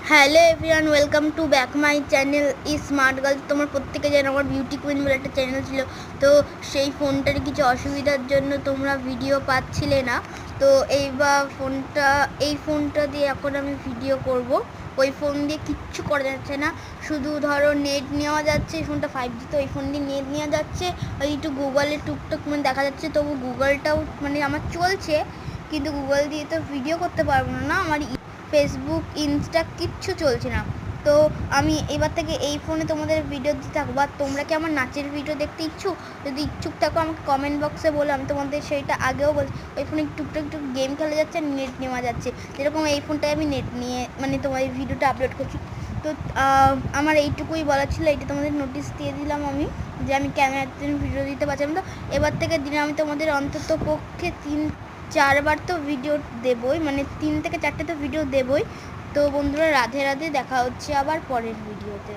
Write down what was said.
Hello everyone, welcome to back my channel smart girl. তোমার প্রত্যেকে যেন আমার বিউটি কুইন বলে একটা চ্যানেল ছিল, তো সেই ফোনটার কিছু অসুবিধার জন্য তোমরা ভিডিও পাচ্ছিলে না। তো এই ফোনটা দিয়ে এখন আমি ভিডিও করব। ওই ফোন দিয়ে কিচ্ছু করা যাচ্ছে না, শুধু ধরো নেট নেওয়া যাচ্ছে। এই ফোনটা 5G, তো এই ফোন দিয়ে নেট নেওয়া যাচ্ছে, ওই একটু গুগলে টুকটাক মানে দেখা যাচ্ছে। তবু গুগলটাও মানে আমার চলছে, কিন্তু গুগল দিয়ে তো ভিডিও করতে পারবো না। আমার ফেসবুক ইনস্টা কিচ্ছু চলছে না। তো আমি এবার থেকে এই ফোনে তোমাদের ভিডিও দিতে থাকবো। আর তোমরা কি আমার নাচের ভিডিও দেখতে ইচ্ছুক? যদি ইচ্ছুক থাকো আমাকে কমেন্ট বক্সে বলো, আমি তোমাদের সেইটা আগেও বলছি। ওই ফোনে টুকটাক গেম খেলা যাচ্ছে, নেট নেওয়া যাচ্ছে। যেরকম এই ফোনটায় আমি নেট নিয়ে মানে তোমার এই ভিডিওটা আপলোড করছি। তো আমার এইটুকুই বলা ছিল, এইটা তোমাদের নোটিশ দিয়ে দিলাম আমি, যে আমি ক্যামেরাতে ভিডিও দিতে পারছিলাম। তো এবার থেকে দিনে আমি তোমাদের অন্তত পক্ষে 3-4বার তো ভিডিও দেবই, মানে 3 থেকে 4টে তো ভিডিও দেবই। তো বন্ধুরা, রাধে রাধে, দেখা হচ্ছে আবার পরের ভিডিওতে।